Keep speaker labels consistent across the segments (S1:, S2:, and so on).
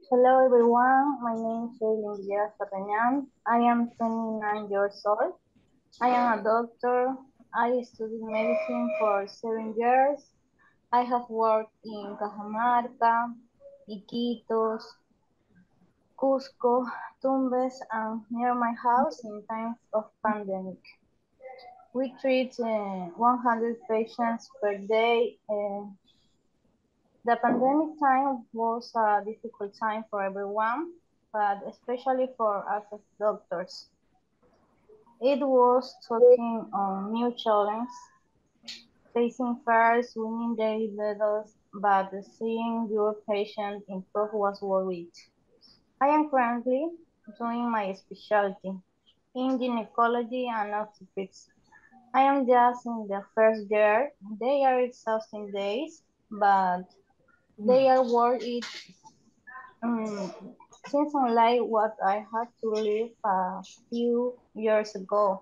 S1: Hello everyone, my name is Shaylin. I am 29 years old. I am a doctor. I studied medicine for 7 years. I have worked in Cajamarca, Iquitos, Cusco, Tumbes, and near my house in times of pandemic. We treat 100 patients per day. The pandemic time was a difficult time for everyone, but especially for us as doctors. It was taking on new challenges, facing fears, winning daily battles, but seeing your patient improve was worried. I am currently doing my specialty in gynecology and obstetrics. I am just in the first year. They are exhausting days, but they are worth it. Since unlike what I had to live a few years ago,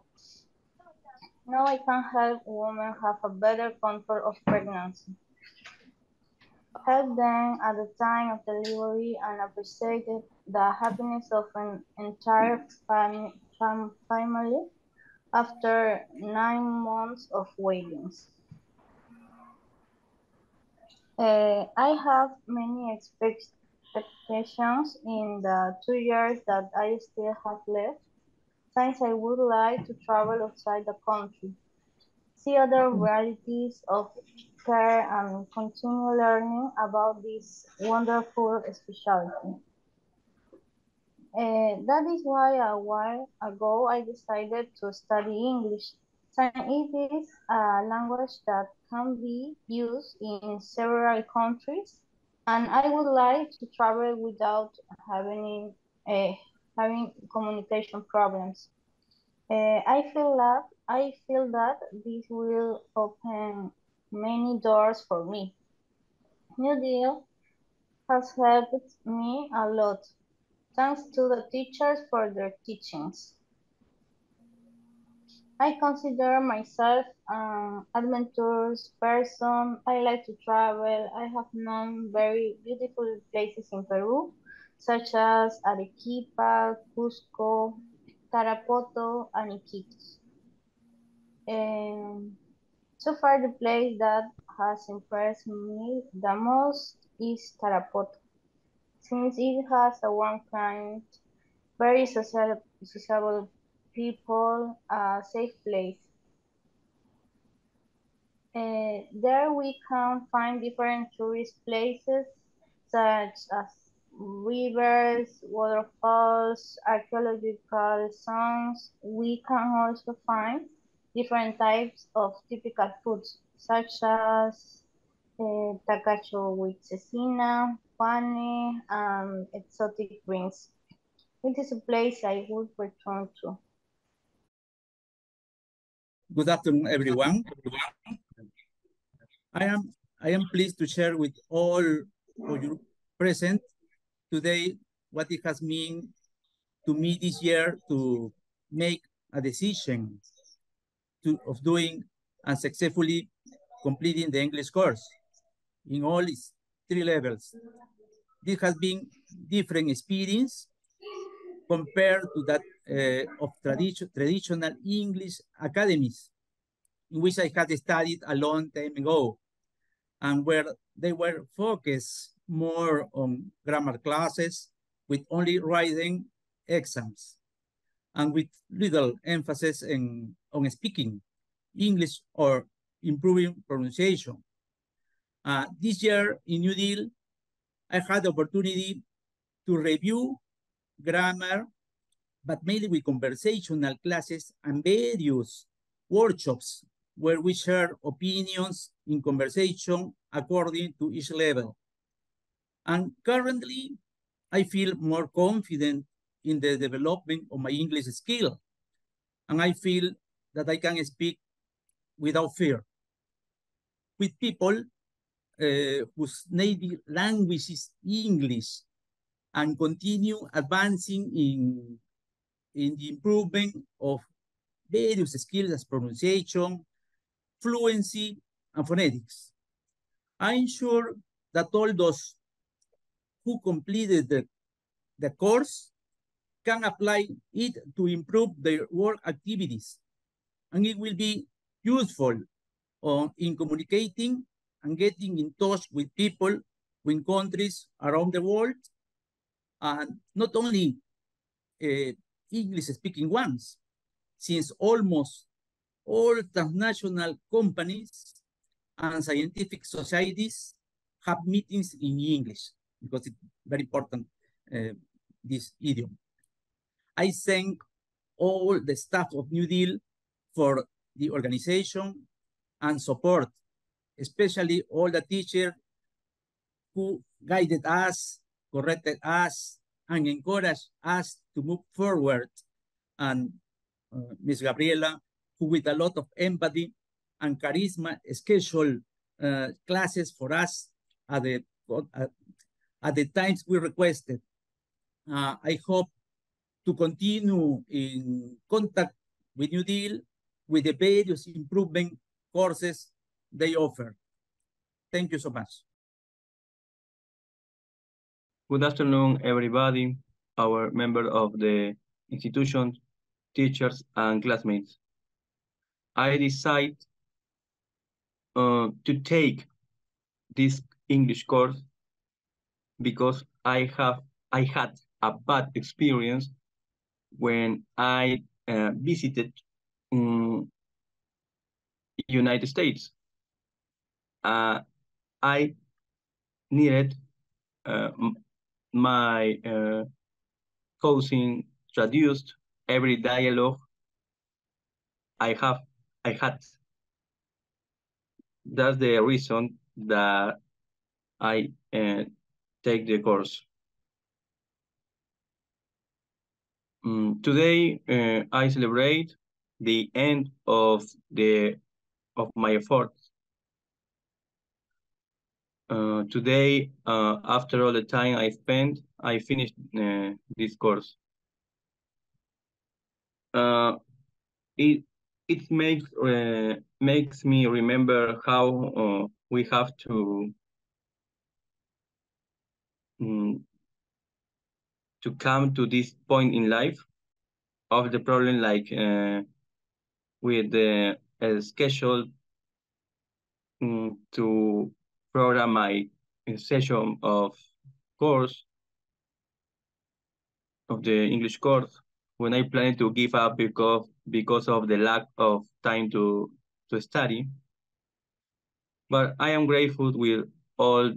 S1: now I can help women have a better control of pregnancy, help them at the time of delivery, and appreciate the happiness of an entire family after 9 months of waiting. I have many expectations in the 2 years that I still have left, since I would like to travel outside the country, see other varieties of care, and continue learning about this wonderful specialty. That is why a while ago I decided to study English, since it is a language that can be used in several countries, and I would like to travel without having communication problems. I feel that this will open many doors for me. New Deal has helped me a lot. Thanks to the teachers for their teachings. I consider myself an adventurous person. I like to travel. I have known very beautiful places in Peru, such as Arequipa, Cusco, Tarapoto, and Iquitos. So far, the place that has impressed me the most is Tarapoto, since it has a warm climate, very sociable people, a safe place. There we can find different tourist places such as rivers, waterfalls, archaeological zones. We can also find different types of typical foods such as tacacho with cecina, pane, and exotic drinks. It is a place I would return to.
S2: Good afternoon, everyone. I am pleased to share with all of you present today what it has meant to me this year to make a decision of doing and successfully completing the English course in all its 3 levels. This has been different experience compared to that of traditional English academies, in which I had studied a long time ago, and where they were focused more on grammar classes with only writing exams, and with little emphasis on speaking English or improving pronunciation. This year in New Deal, I had the opportunity to review grammar, but mainly with conversational classes and various workshops where we share opinions in conversation according to each level. And currently, I feel more confident in the development of my English skill. And I feel that I can speak without fear with people whose native language is English, and continue advancing in the improvement of various skills as pronunciation, fluency, and phonetics. I'm sure that all those who completed the the course can apply it to improve their work activities, and it will be useful in communicating and getting in touch with people in countries around the world, and not only English-speaking ones, since almost all transnational companies and scientific societies have meetings in English, because it's very important, this idiom. I thank all the staff of New Deal for the organization and support, especially all the teachers who guided us, corrected us, and encouraged us to move forward. And Ms. Gabriela, who with a lot of empathy and charisma scheduled classes for us at the times we requested. I hope to continue in contact with New Deal with the various improvement courses they offer. Thank you so much.
S3: Good afternoon, everybody, our member of the institution, teachers, and classmates. I decided to take this English course because I had a bad experience when I visited United States. I needed my cousin traduced every dialogue I had. That's the reason that I take the course. Today I celebrate the end of my efforts. Today, after all the time I spent, I finished this course. It makes me remember how we have to come to this point in life of the problem, like with the schedule to program my session of course of the English course, when I plan to give up because of the lack of time to study. But I am grateful with all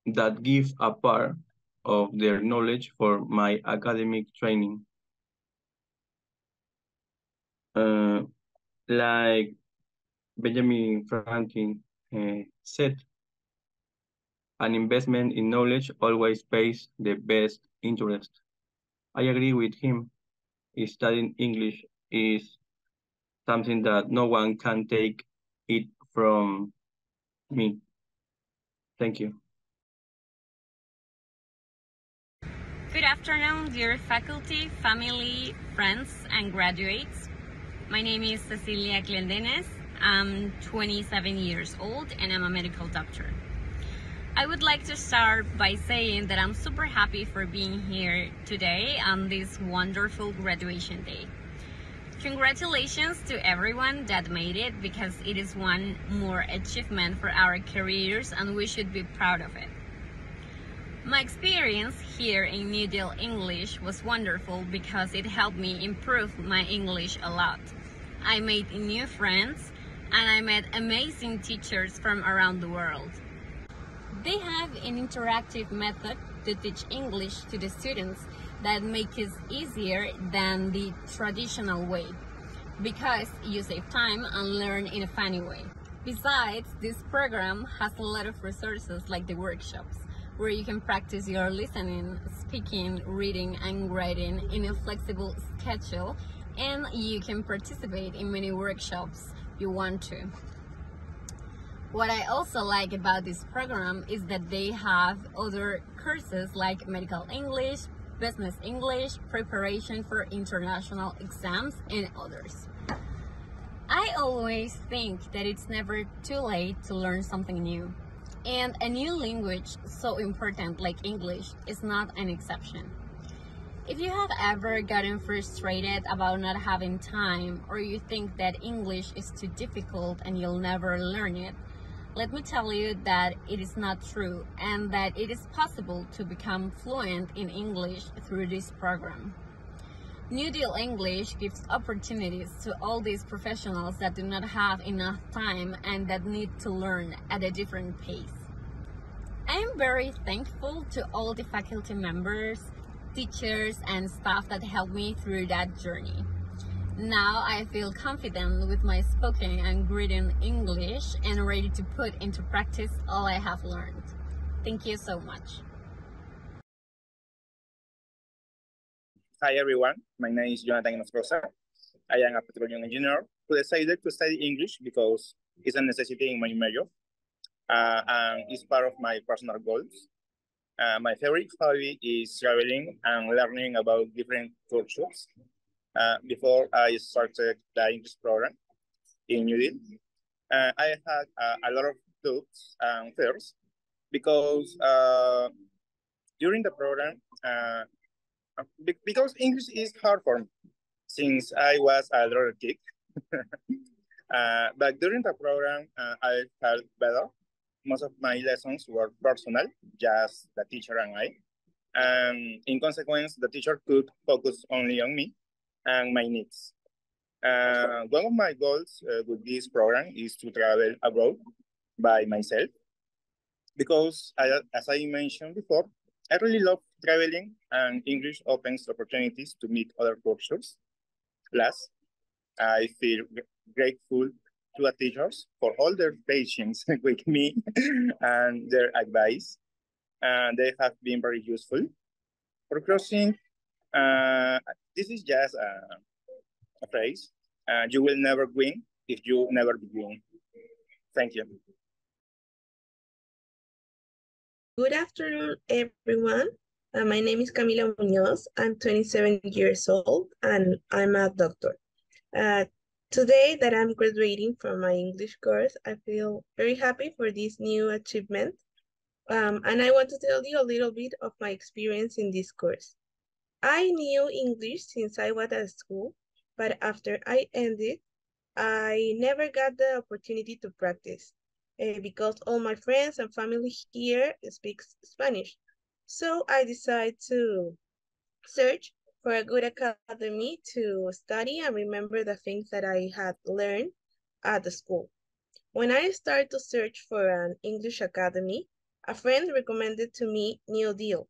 S3: that give a part of their knowledge for my academic training. Like Benjamin Franklin said, an investment in knowledge always pays the best interest. I agree with him. Studying English is something that no one can take it from me. Thank you.
S4: Good afternoon, dear faculty, family, friends, and graduates. My name is Cecilia Clendenes. I'm 27 years old and I'm a medical doctor. I would like to start by saying that I'm super happy for being here today on this wonderful graduation day. Congratulations to everyone that made it, because it is one more achievement for our careers and we should be proud of it. My experience here in New Deal English was wonderful because it helped me improve my English a lot. I made new friends and I met amazing teachers from around the world. They have an interactive method to teach English to the students that makes it easier than the traditional way, because you save time and learn in a funny way. Besides, this program has a lot of resources like the workshops, where you can practice your listening, speaking, reading, and writing in a flexible schedule, and you can participate in many workshops you want to. What I also like about this program is that they have other courses like medical English, business English, preparation for international exams, and others. I always think that it's never too late to learn something new. And a new language so important like English is not an exception. If you have ever gotten frustrated about not having time, or you think that English is too difficult and you'll never learn it, let me tell you that it is not true and that it is possible to become fluent in English through this program. New Deal English gives opportunities to all these professionals that do not have enough time and that need to learn at a different pace. I am very thankful to all the faculty members, teachers, and staff that helped me through that journey. Now I feel confident with my spoken and written English and ready to put into practice all I have learned. Thank you so much.
S5: Hi everyone, my name is Jonathan Nostrosa. I am a petroleum engineer who decided to study English because it's a necessity in my major and it's part of my personal goals. My favorite hobby is traveling and learning about different cultures. Before I started the English program in New Deal, I had a lot of doubts and fears because during the program, because English is hard for me since I was a little kid. But during the program, I felt better. Most of my lessons were personal, just the teacher and I. And in consequence, the teacher could focus only on me and my needs. One of my goals with this program is to travel abroad by myself because, as I mentioned before, I really love traveling and English opens opportunities to meet other cultures. Last, I feel grateful to the teachers for all their patience with me and their advice. They have been very useful. For closing, this is just a phrase. You will never win if you never begin. Thank you.
S6: Good afternoon, everyone. My name is Camila Muñoz. I'm 27 years old and I'm a doctor. Today that I'm graduating from my English course, I feel very happy for this new achievement. And I want to tell you a little bit of my experience in this course. I knew English since I was at school, but after I ended, I never got the opportunity to practice because all my friends and family here speaks Spanish. So I decided to search for a good academy to study and remember the things that I had learned at the school. When I started to search for an English academy, a friend recommended to me New Deal.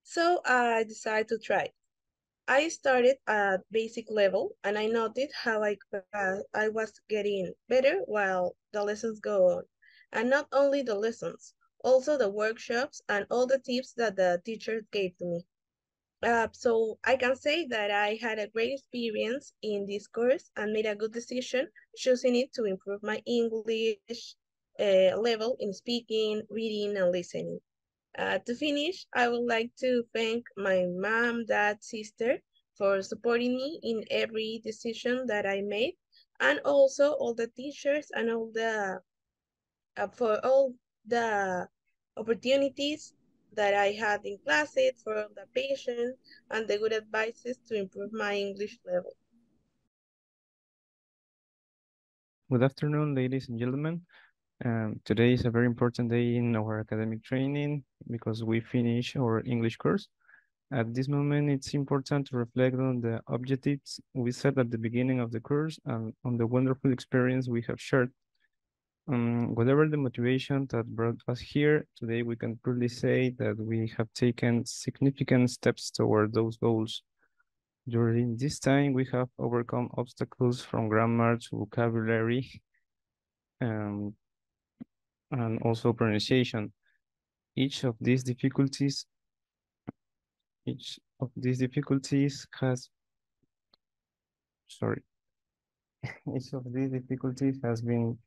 S6: So I decided to try. I started at basic level and I noticed how I was getting better while the lessons go on. And not only the lessons, also the workshops and all the tips that the teachers gave to me. So I can say that I had a great experience in this course and made a good decision choosing it to improve my English level in speaking, reading, and listening. To finish, I would like to thank my mom, dad, sister for supporting me in every decision that I made, and also all the teachers and all the for all the opportunities that I had in classes, for all the patience and the good advices to improve my English level.
S7: Good afternoon, ladies and gentlemen. Today is a very important day in our academic training because we finish our English course. At this moment, it's important to reflect on the objectives we set at the beginning of the course and on the wonderful experience we have shared. Whatever the motivation that brought us here, today we can truly say that we have taken significant steps toward those goals. During this time, we have overcome obstacles from grammar to vocabulary and also pronunciation. Each of these difficulties has, sorry, each of these difficulties has been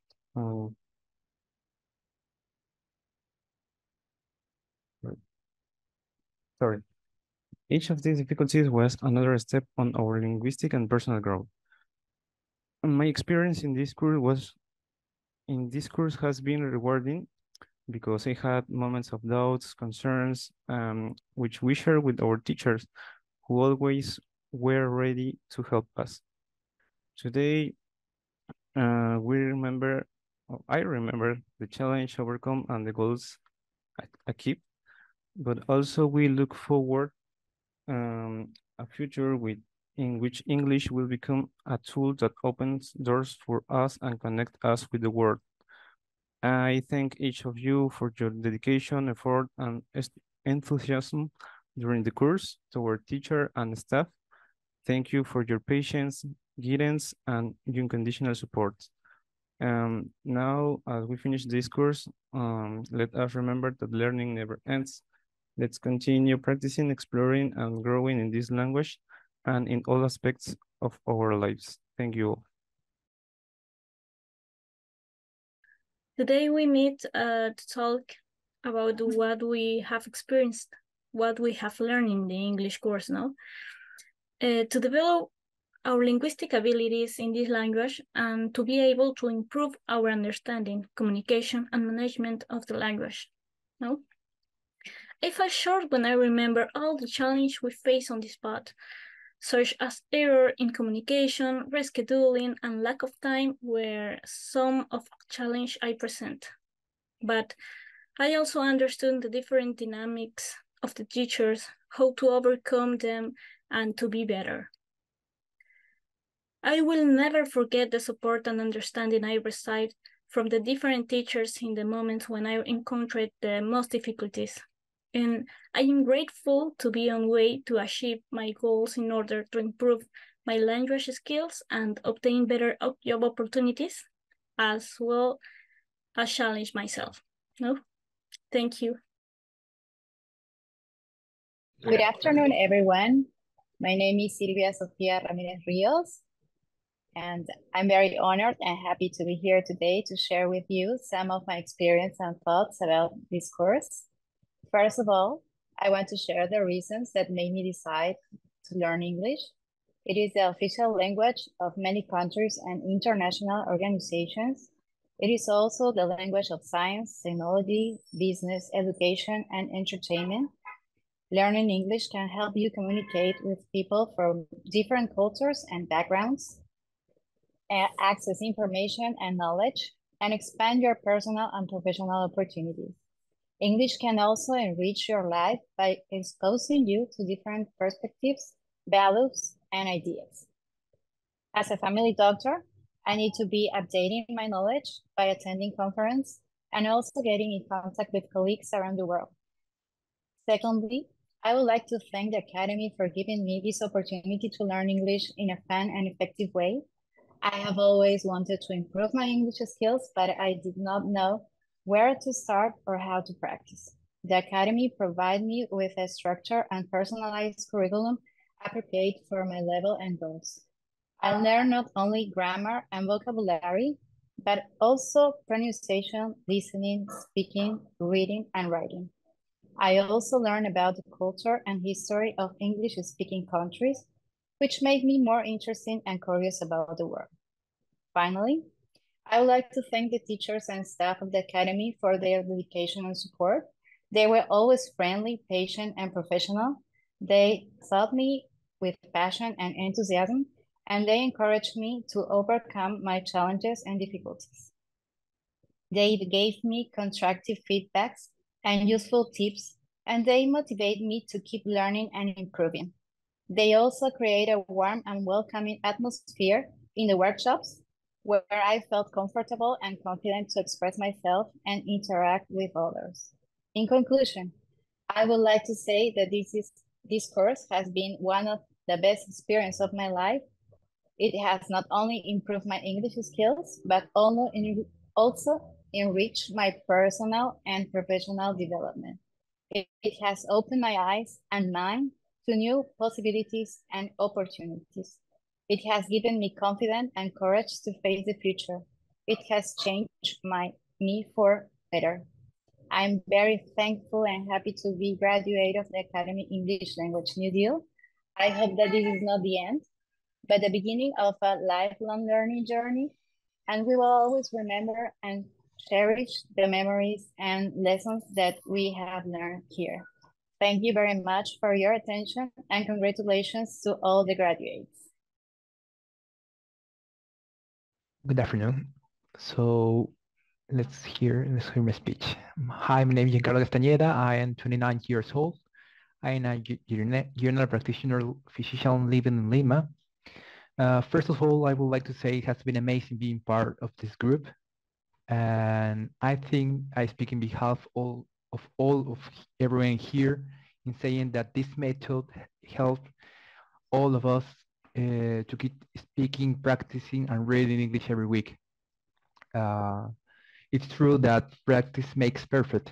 S7: sorry. Each of these difficulties was another step on our linguistic and personal growth. And my experience in this course has been rewarding because I had moments of doubts, concerns, which we share with our teachers, who always were ready to help us. Today, I remember the challenge overcome and the goals achieved, but also we look forward a future in which English will become a tool that opens doors for us and connect us with the world. I thank each of you for your dedication, effort, and enthusiasm during the course, to our teacher and staff. Thank you for your patience, guidance, and unconditional support. Now, as we finish this course, let us remember that learning never ends. Let's continue practicing, exploring, and growing in this language and in all aspects of our lives. Thank you all.
S8: Today we meet to talk about what we have experienced, what we have learned in the English course now, to develop our linguistic abilities in this language and to be able to improve our understanding, communication, and management of the language. No? I feel short when I remember all the challenges we face on this path, such as error in communication, rescheduling, and lack of time were some of the challenges I present. But I also understood the different dynamics of the teachers, how to overcome them, and to be better. I will never forget the support and understanding I received from the different teachers in the moments when I encountered the most difficulties. And I am grateful to be on way to achieve my goals in order to improve my language skills and obtain better job opportunities, as well as challenge myself. No? Thank you.
S9: Good afternoon, everyone. My name is Silvia Sofia Ramirez Rios, and I'm very honored and happy to be here today to share with you some of my experience and thoughts about this course. First of all, I want to share the reasons that made me decide to learn English. It is the official language of many countries and international organizations. It is also the language of science, technology, business, education, and entertainment. Learning English can help you communicate with people from different cultures and backgrounds, access information and knowledge, and expand your personal and professional opportunities. English can also enrich your life by exposing you to different perspectives, values, and ideas. As a family doctor, I need to be updating my knowledge by attending conferences and also getting in contact with colleagues around the world. Secondly, I would like to thank the Academy for giving me this opportunity to learn English in a fun and effective way. I have always wanted to improve my English skills, but I did not know where to start or how to practice. The Academy provided me with a structured and personalized curriculum appropriate for my level and goals. I learned not only grammar and vocabulary, but also pronunciation, listening, speaking, reading, and writing. I also learned about the culture and history of English-speaking countries, which made me more interested and curious about the world. Finally, I would like to thank the teachers and staff of the Academy for their dedication and support. They were always friendly, patient, and professional. They taught me with passion and enthusiasm, and they encouraged me to overcome my challenges and difficulties. They gave me constructive feedbacks and useful tips, and they motivate me to keep learning and improving. They also create a warm and welcoming atmosphere in the workshops where I felt comfortable and confident to express myself and interact with others. In conclusion, I would like to say that this course has been one of the best experiences of my life. It has not only improved my English skills, but also enriched my personal and professional development. It has opened my eyes and mind to new possibilities and opportunities. It has given me confidence and courage to face the future. It has changed me for better. I'm very thankful and happy to be graduate of the Academy English Language New Deal. I hope that this is not the end, but the beginning of a lifelong learning journey. And we will always remember and cherish the memories and lessons that we have learned here. Thank you very much for your attention and congratulations to all the graduates.
S10: Good afternoon. So let's hear my speech. Hi, my name is Giancarlo Castañeda. I am 29 years old. I am a general practitioner physician living in Lima. First of all, I would like to say it has been amazing being part of this group. And I think I speak in behalf of everyone here in saying that this method helped all of us to keep speaking, practicing, and reading English every week. It's true that practice makes perfect.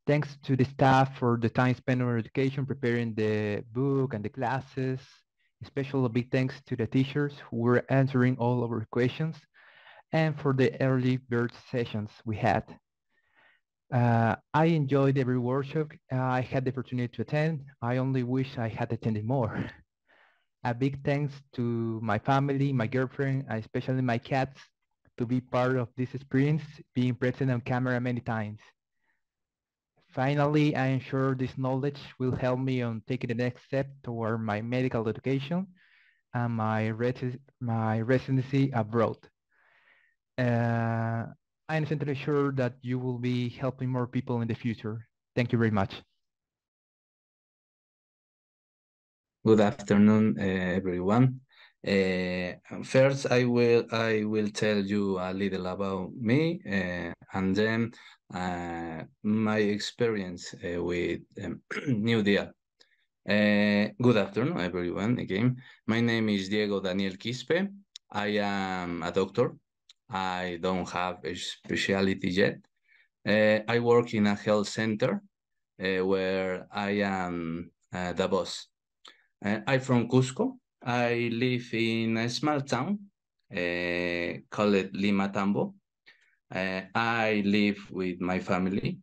S10: Thanks to the staff for the time spent on education, preparing the book and the classes. Especially a big thanks to the teachers who were answering all our questions, and for the early bird sessions we had. I enjoyed every workshop I had the opportunity to attend. I only wish I had attended more. A big thanks to my family, my girlfriend, and especially my cats, to be part of this experience, being present on camera many times. Finally, I am sure this knowledge will help me on taking the next step toward my medical education and my residency abroad. I am certainly sure that you will be helping more people in the future. Thank you very much.
S11: Good afternoon, everyone. First, I will tell you a little about me, and then my experience with New Deal. Good afternoon, everyone. Again, my name is Diego Daniel Quispe. I am a doctor. I don't have a specialty yet. I work in a health center where I am the boss. I'm from Cusco. I live in a small town called Lima Tambo. I live with my family.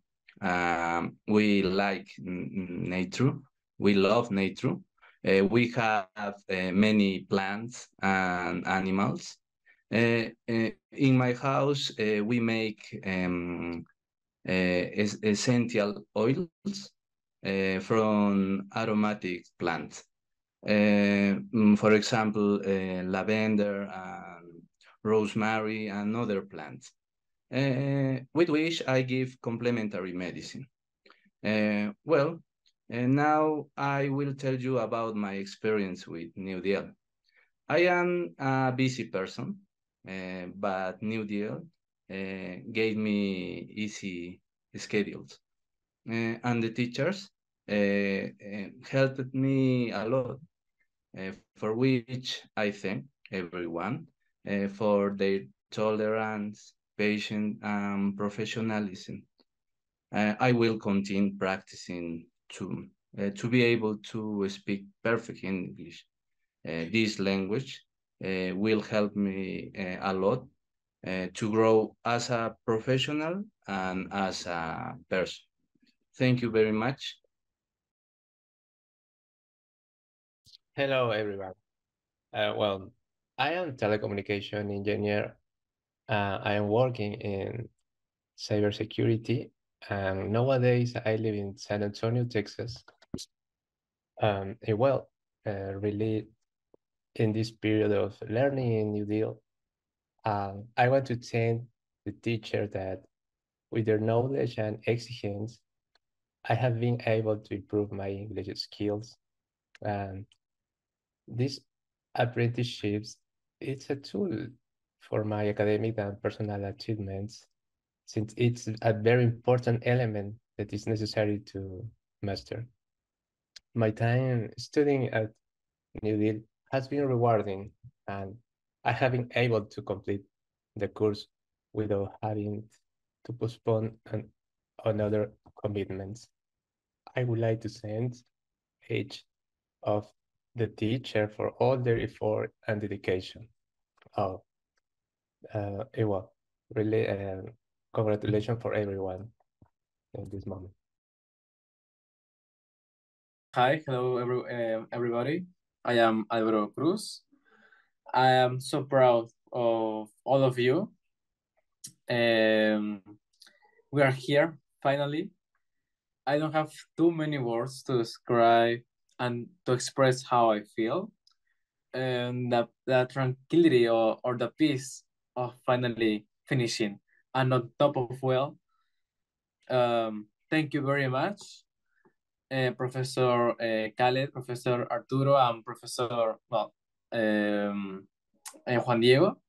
S11: We like nature. We love nature. We have many plants and animals. In my house, we make essential oils from aromatic plants. For example, lavender and rosemary and other plants, with which I give complementary medicine. Now I will tell you about my experience with New Deal. I am a busy person, but New Deal gave me easy schedules. And the teachers helped me a lot, for which I thank everyone for their tolerance, patience, and professionalism. I will continue practicing to be able to speak perfect English. This language will help me a lot to grow as a professional and as a person. Thank you very much.
S12: Hello, everyone. Well, I am telecommunication engineer. I am working in cybersecurity, and nowadays I live in San Antonio, Texas. Really, in this period of learning in New Deal, I want to thank the teacher that, with their knowledge and exigence, I have been able to improve my English skills. These apprenticeships, it's a tool for my academic and personal achievements, since it's a very important element that is necessary to master. My time studying at New Deal has been rewarding, and I have been able to complete the course without having to postpone on other commitments. I would like to thank each of the teacher for all their effort and dedication. Really, congratulations for everyone in this moment.
S13: Hi, hello everybody. I am Alvaro Cruz. I am so proud of all of you We are here finally. I don't have too many words to describe and to express how I feel, and the tranquility or the peace of finally finishing. And on top of thank you very much, Professor Khaled, Professor Arturo, and Professor Juan Diego.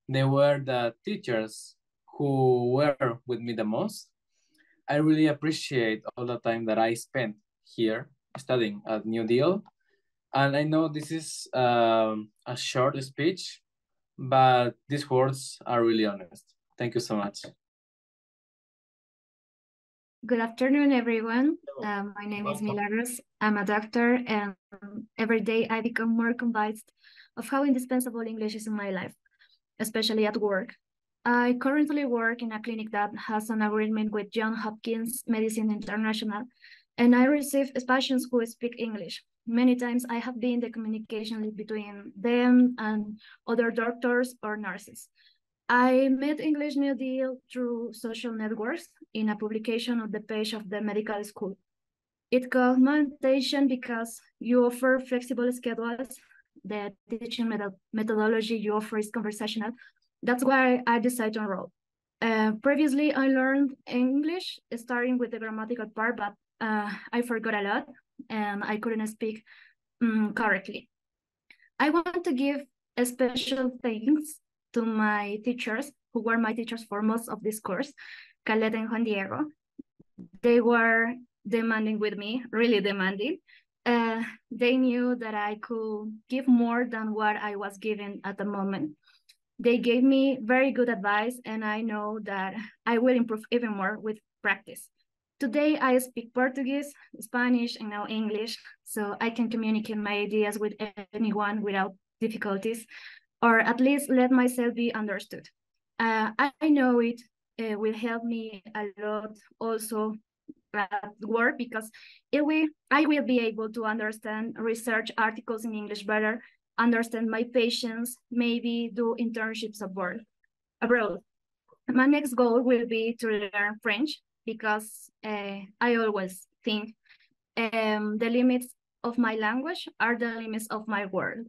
S13: They were the teachers who were with me the most. I really appreciate all the time that I spent here studying at New Deal. And I know this is a short speech, but these words are really honest. Thank you so much.
S14: Good afternoon, everyone. My name is Milagros. I'm a doctor, and every day I become more convinced of how indispensable English is in my life, especially at work. I currently work in a clinic that has an agreement with Johns Hopkins Medicine International, and I receive patients who speak English. Many times I have been the communication link between them and other doctors or nurses. I met English New Deal through social networks in a publication on the page of the medical school. It caught my attention because you offer flexible schedules. The teaching methodology you offer is conversational. That's why I decided to enroll. Previously, I learned English, starting with the grammatical part, but I forgot a lot and I couldn't speak correctly. I want to give a special thanks to my teachers, who were my teachers for most of this course, Khaled and Juan Diego. They were demanding with me, really demanding. They knew that I could give more than what I was given at the moment. They gave me very good advice, and I know that I will improve even more with practice. Today, I speak Portuguese, Spanish, and now English, so I can communicate my ideas with anyone without difficulties, or at least let myself be understood. I know it will help me a lot also at work, because I will be able to understand research articles in English better, understand my patients, maybe do internships abroad. My next goal will be to learn French, because I always think the limits of my language are the limits of my world.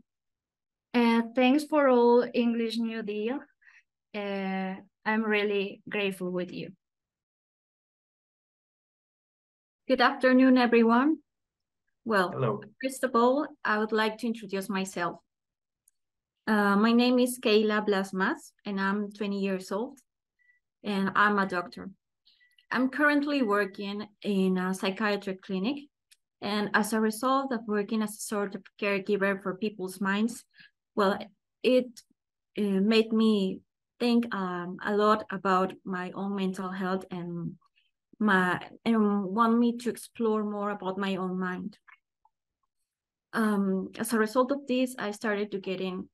S14: Thanks for all, English New Deal. I'm really grateful with you.
S15: Good afternoon, everyone. Well,
S16: hello.
S15: First of all, I would like to introduce myself. My name is Keila Blasmas, and I'm 20 years old, and I'm a doctor. I'm currently working in a psychiatric clinic, and as a result of working as a sort of caregiver for people's minds, well, it made me think a lot about my own mental health and want me to explore more about my own mind. As a result of this, I started to getting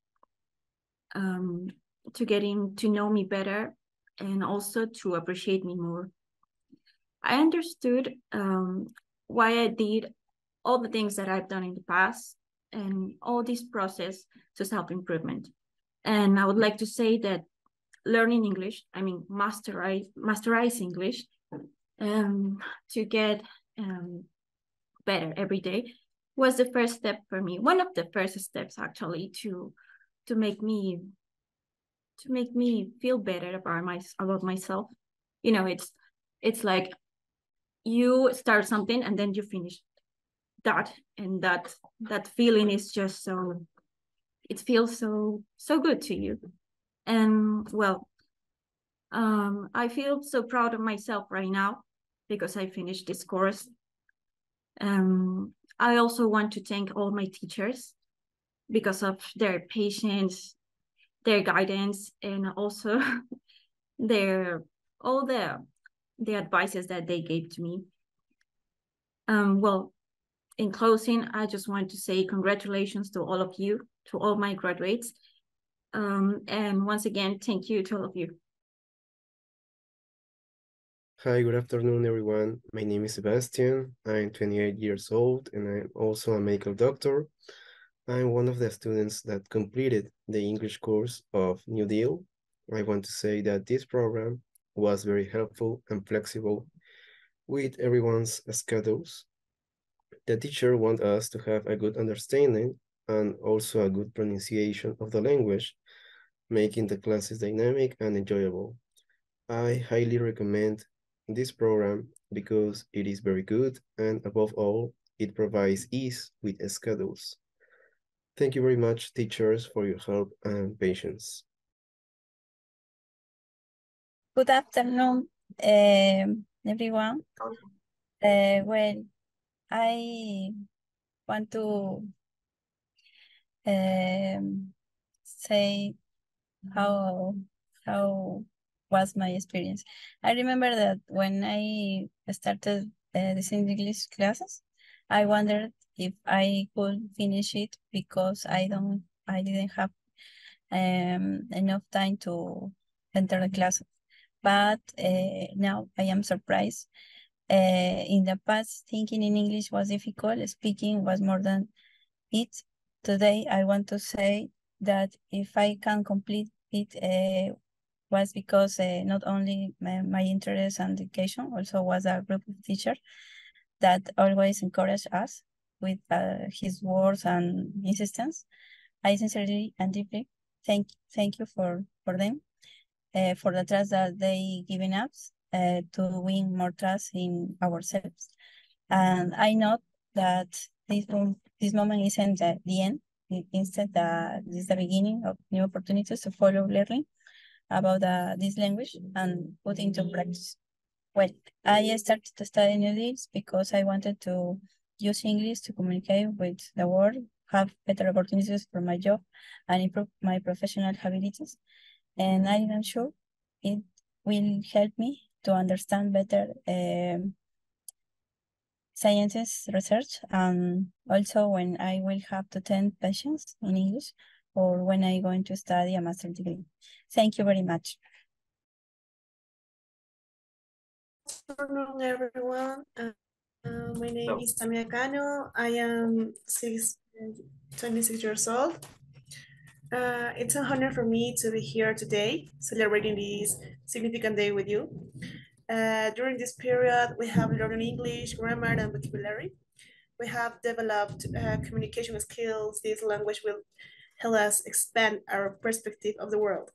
S15: to know me better, and also to appreciate me more. I understood why I did all the things that I've done in the past, and all this process to self-improvement. And I would like to say that learning English, I mean, masterize English, to get better every day, was the first step for me. One of the first steps, actually, to make me feel better about myself. You know, it's like you start something and then you finish that, and that feeling is just so, it feels so good to you. And well, I feel so proud of myself right now because I finished this course. I also want to thank all my teachers because of their patience, their guidance, and also all the advices that they gave to me. Well, in closing, I just want to say congratulations to all of you, to all my graduates. And once again, thank you to all of you.
S16: Hi, good afternoon, everyone. My name is Sebastian. I'm 28 years old, and I'm also a medical doctor. I'm one of the students that completed the English course of New Deal. I want to say that this program was very helpful and flexible with everyone's schedules. The teacher wants us to have a good understanding and also a good pronunciation of the language, making the classes dynamic and enjoyable. I highly recommend this program because it is very good and above all, it provides ease with schedules. Thank you very much, teachers, for your help and patience.
S17: Good afternoon, everyone. Well, I want to say how was my experience. I remember that when I started these English classes, I wondered if I could finish it because I didn't have enough time to enter the class. But now I am surprised. In the past, thinking in English was difficult, speaking was more than it. Today, I want to say that if I can complete it was because not only my interest and education, also was a group of teachers that always encouraged us with his words and insistence. I sincerely and deeply thank you for them. For the trust that they given us to win more trust in ourselves. And I know that this moment isn't the end. Instead, this is the beginning of new opportunities to follow learning about this language and put into practice. Well, I started to study new things because I wanted to use English to communicate with the world, have better opportunities for my job, and improve my professional abilities. And I am sure it will help me to understand better sciences research, and also when I will have to attend patients in English or when I'm going to study a master's degree. Thank you very much.
S6: Good afternoon, everyone. My name is Tamia Cano. I am 26 years old. It's an honor for me to be here today, celebrating this significant day with you. During this period, we have learned English, grammar, and vocabulary. We have developed communication skills. This language will help us expand our perspective of the world.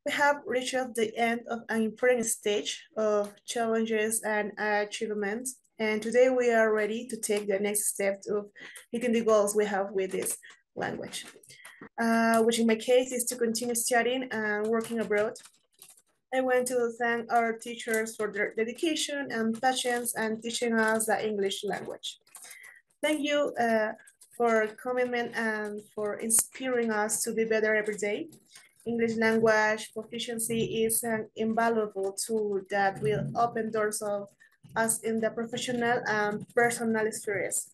S6: We have reached the end of an important stage of challenges and achievements, and today we are ready to take the next step of meeting the goals we have with this language, which in my case is to continue studying and working abroad. I want to thank our teachers for their dedication and patience and teaching us the English language. Thank you for commitment and for inspiring us to be better every day. English language proficiency is an invaluable tool that will open doors of us in the professional and personal spheres.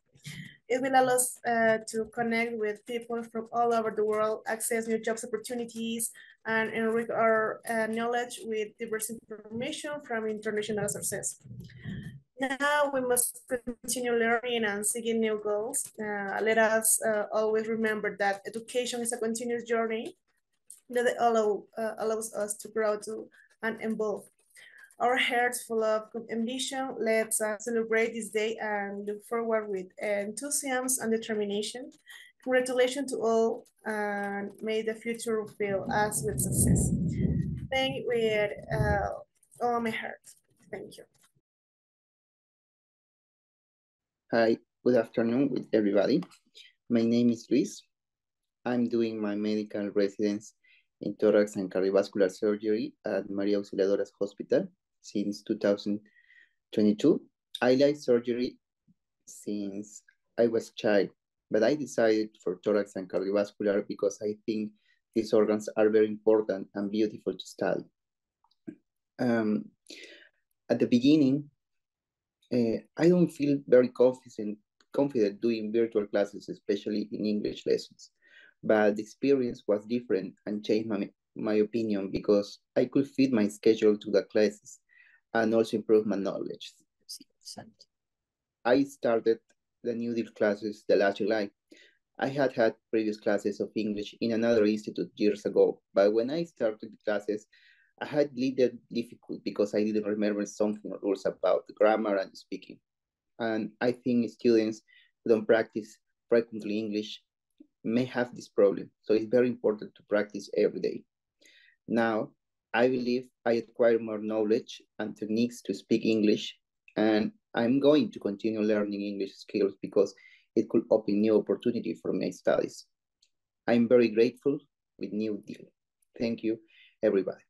S6: It will allow us to connect with people from all over the world, access new jobs opportunities, and enrich our knowledge with diverse information from international sources. Now we must continue learning and seeking new goals. Let us always remember that education is a continuous journey that allows us to grow and evolve. Our hearts full of ambition, let's celebrate this day and look forward with enthusiasm and determination. Congratulations to all, and may the future fill us with success. Thank you with all my heart. Thank you.
S18: Hi, good afternoon with everybody. My name is Luis. I'm doing my medical residence in thorax and cardiovascular surgery at Maria Auxiliadoras Hospital since 2022. I like surgery since I was a child, but I decided for thorax and cardiovascular because I think these organs are very important and beautiful to study. At the beginning, I don't feel very confident doing virtual classes, especially in English lessons. But the experience was different and changed my opinion because I could fit my schedule to the classes and also improve my knowledge. I started the new deal classes the last July, I had previous classes of English in another institute years ago, but when I started the classes, I had little difficult because I didn't remember something rules about the grammar and speaking. And I think students who don't practice frequently English may have this problem. So it's very important to practice every day. Now, I believe I acquire more knowledge and techniques to speak English, and I'm going to continue learning English skills because it could open new opportunity for my studies. I'm very grateful with New Deal. Thank you, everybody.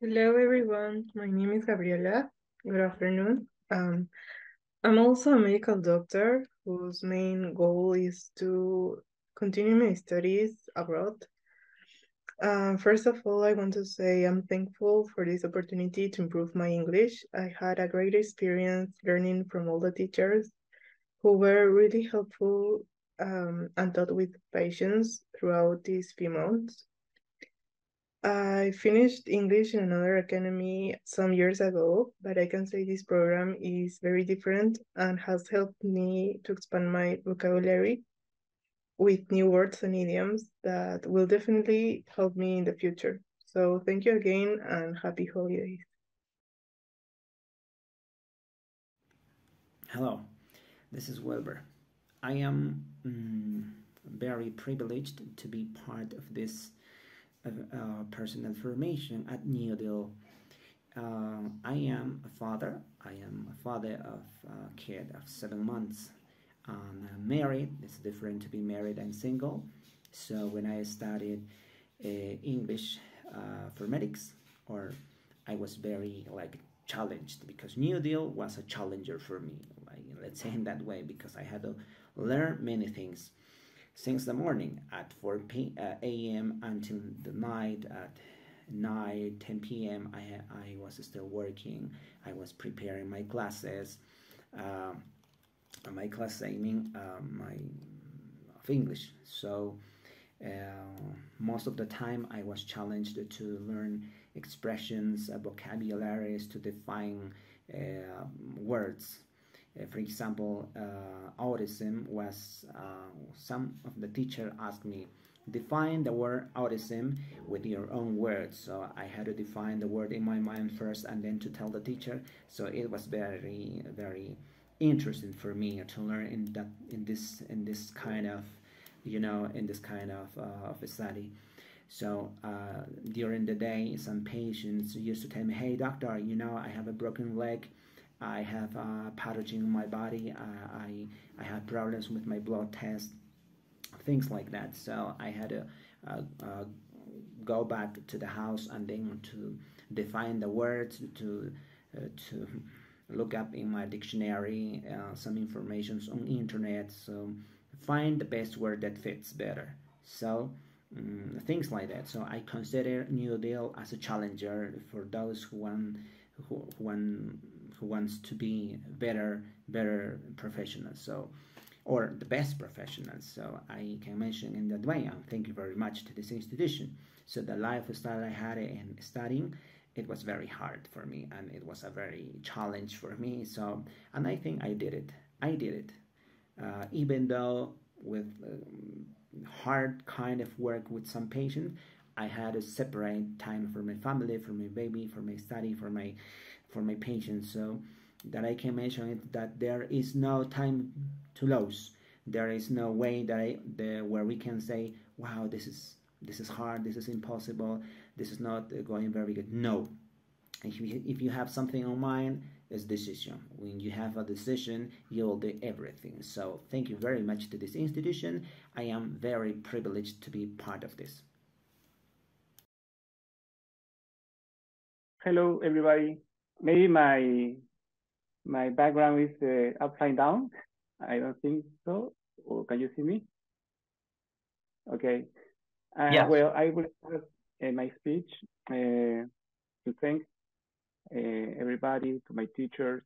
S19: Hello, everyone. My name is Gabriela. Good afternoon. I'm also a medical doctor whose main goal is to continue my studies abroad. First of all, I want to say I'm thankful for this opportunity to improve my English. I had a great experience learning from all the teachers who were really helpful and taught with patience throughout these few months. I finished English in another academy some years ago, but I can say this program is very different and has helped me to expand my vocabulary with new words and idioms that will definitely help me in the future. So thank you again and happy holidays.
S20: Hello, this is Wilbur. I am very privileged to be part of this personal formation at New Deal. I am a father. I am a father of a kid of 7 months. I'm married. It's different to be married and single. So when I studied English for medics, or I was very challenged because New Deal was a challenger for me. Let's say in that way, because I had to learn many things since the morning at 4 a.m. until the night at 10 p.m. I was still working. I was preparing my classes. My class, I mean, my of English. So most of the time I was challenged to learn expressions, vocabularies, to define words. For example, autism was, some of the teacher asked me, define the word autism with your own words. So I had to define the word in my mind first and then to tell the teacher. So it was very, very interesting for me to learn in this kind of, in this kind of a study. So during the day, some patients used to tell me, hey doctor, I have a broken leg, I have a pathogen in my body, I have problems with my blood test, things like that. So I had to go back to the house and then to define the words, to look up in my dictionary some information on internet, so find the best word that fits better. So things like that. So I consider New Deal as a challenger for those who wants to be better professionals. So, or the best professionals. So I can mention in that way. Thank you very much to this institution. So the lifestyle I had in studying, it was very hard for me, and it was a very challenge for me. So, and I think I did it. Even though with hard kind of work with some patients, I had to separate time for my family, for my baby, for my study, for my patients. So that I can mention it, that there is no time to lose. There is no way that where we can say, wow, this is hard, this is impossible, this is not going very good. No. If you have something on mind, it's decision. When you have a decision, you'll do everything. So thank you very much to this institution. I am very privileged to be part of this.
S21: Hello, everybody. Maybe my background is upside down. I don't think so. Or can you see me? Okay.
S22: Yes.
S21: Well, I will start my speech to thank everybody, to my teachers,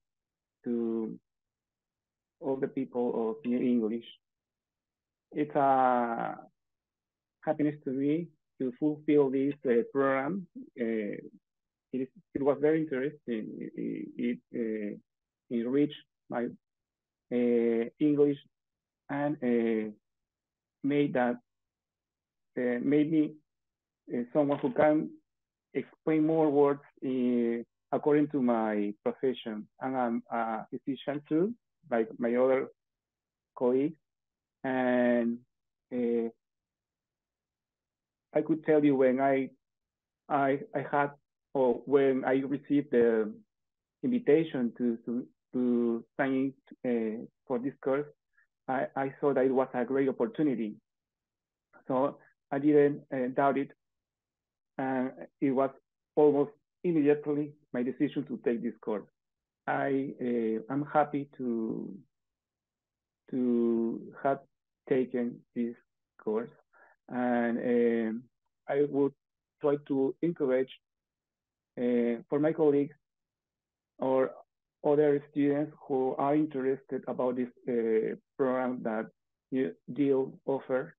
S21: to all the people of New English. It's a happiness to me to fulfill this program. It was very interesting. It enriched my English and made me someone who can explain more words according to my profession. And I'm a physician too, like my other colleagues. And I could tell you when I had, or when I received the invitation to sign for this course, I saw that it was a great opportunity. So I didn't doubt it. And it was almost immediately my decision to take this course. I'm happy to have taken this course, and I would try to encourage for my colleagues or other students who are interested about this program that Deal offers.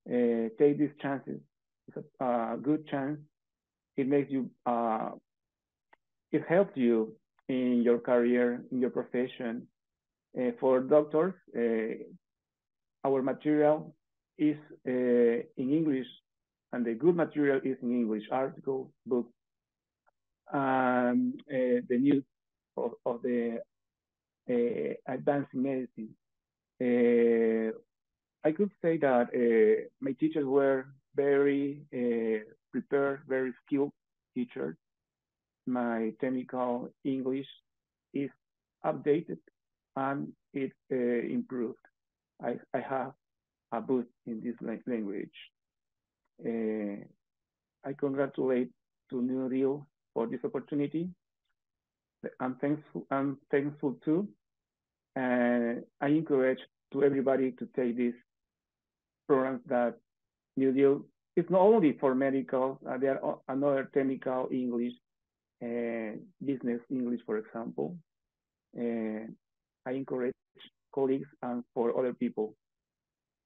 S21: Take these chances. It's a good chance. It makes you, it helps you in your career, in your profession. For doctors, our material is in English, and the good material is in English, articles, books, the news of the advancing medicine. I could say that my teachers were very prepared, very skilled teachers. My technical English is updated and it's improved. I have a boost in this language. I congratulate to New Deal for this opportunity. I'm thankful too. And I encourage to everybody to take this programs that New Deal is not only for medical, there are another technical English, business English, for example. I encourage colleagues and for other people.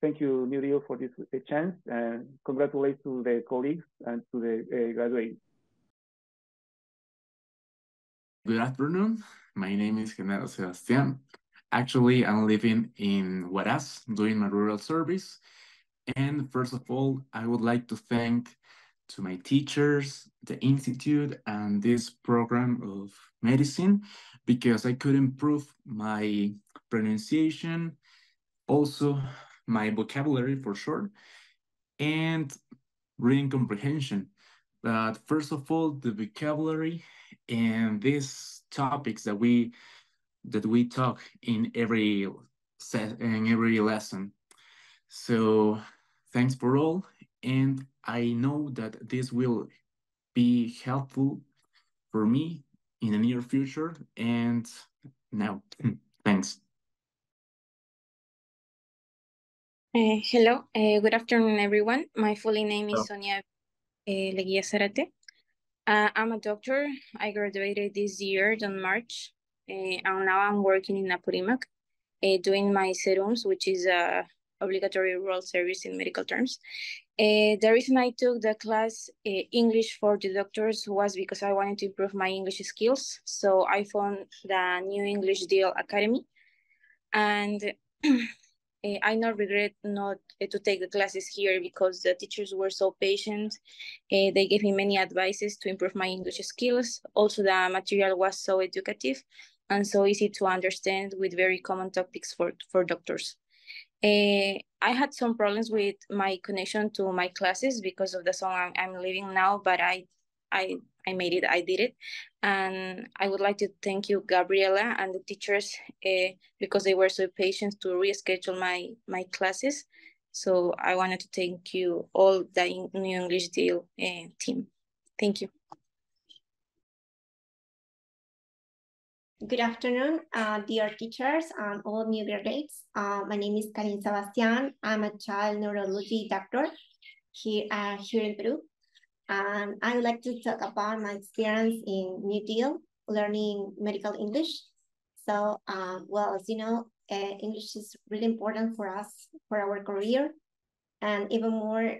S21: Thank you, New Deal, for this chance, and congratulations to the colleagues and to the graduates.
S1: Good afternoon. My name is Genaro Sebastián. Actually, I'm living in Huaraz, doing my rural service. And first of all, I would like to thank to my teachers, the institute, and this program of medicine, because I could improve my pronunciation, also my vocabulary for sure, and reading comprehension. But first of all, the vocabulary and these topics that we talk in every lesson. So thanks for all, and I know that this will be helpful for me in the near future. And now, thanks.
S22: Hello, good afternoon, everyone. My full name is Sonia Leguía Zarate. I'm a doctor. I graduated this year in March, and now I'm working in Apurímac, doing my serums, which is a obligatory rural service in medical terms. The reason I took the class English for the doctors was because I wanted to improve my English skills. So I found the New English Deal Academy, and I not regret not to take the classes here because the teachers were so patient. They gave me many advices to improve my English skills. Also, the material was so educative and so easy to understand with very common topics for doctors. I had some problems with my connection to my classes because of the zone I'm living now, but I made it, I did it. And I would like to thank you, Gabriela, and the teachers, because they were so patient to reschedule my classes. So I wanted to thank you all, the New English Deal team. Thank you.
S23: Good afternoon, dear teachers and all new graduates. My name is Karin Sebastián. I'm a child neurology doctor here in Peru. And I would like to talk about my experience in New Deal, learning medical English. So, well, as you know, English is really important for us, for our career, and even more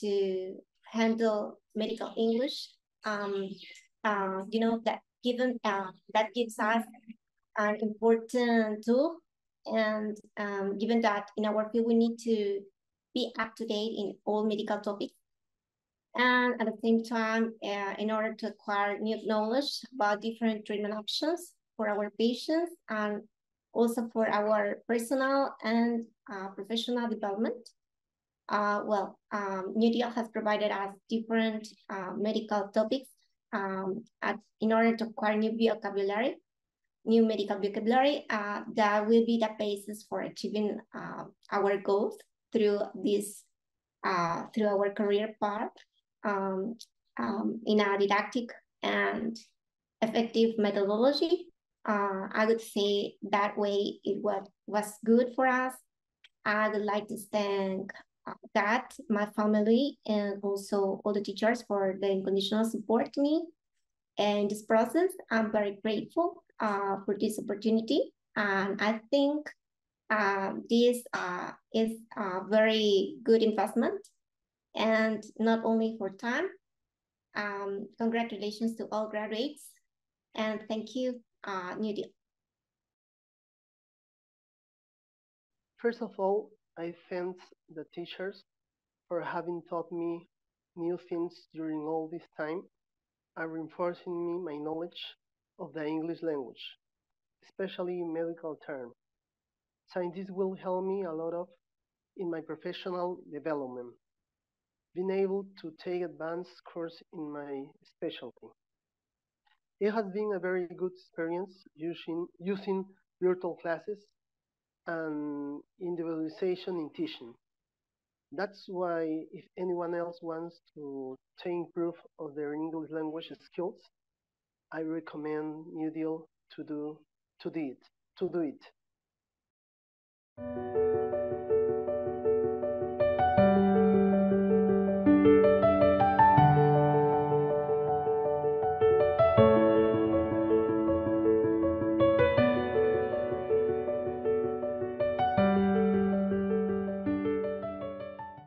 S23: to handle medical English. You know, that gives us an important tool And given that in our field, we need to be up to date in all medical topics. And at the same time, in order to acquire new knowledge about different treatment options for our patients and also for our personal and professional development. New Deal has provided us different medical topics in order to acquire new medical vocabulary that will be the basis for achieving our goals through through our career path in a didactic and effective methodology. I would say that way it was good for us. I would like to thank God, my family, and also all the teachers for the unconditional support to me in this process. I'm very grateful for this opportunity. And I think this is a very good investment, and not only for time. Congratulations to all graduates, and thank you, New Deal.
S2: First of all, I thank the teachers for having taught me new things during all this time and reinforcing me my knowledge of the English language, especially in medical terms. Since this will help me a lot in my professional development, being able to take advanced course in my specialty. It has been a very good experience using virtual classes and individualization in teaching. That's why if anyone else wants to take proof of their English language skills, I recommend New Deal to do it.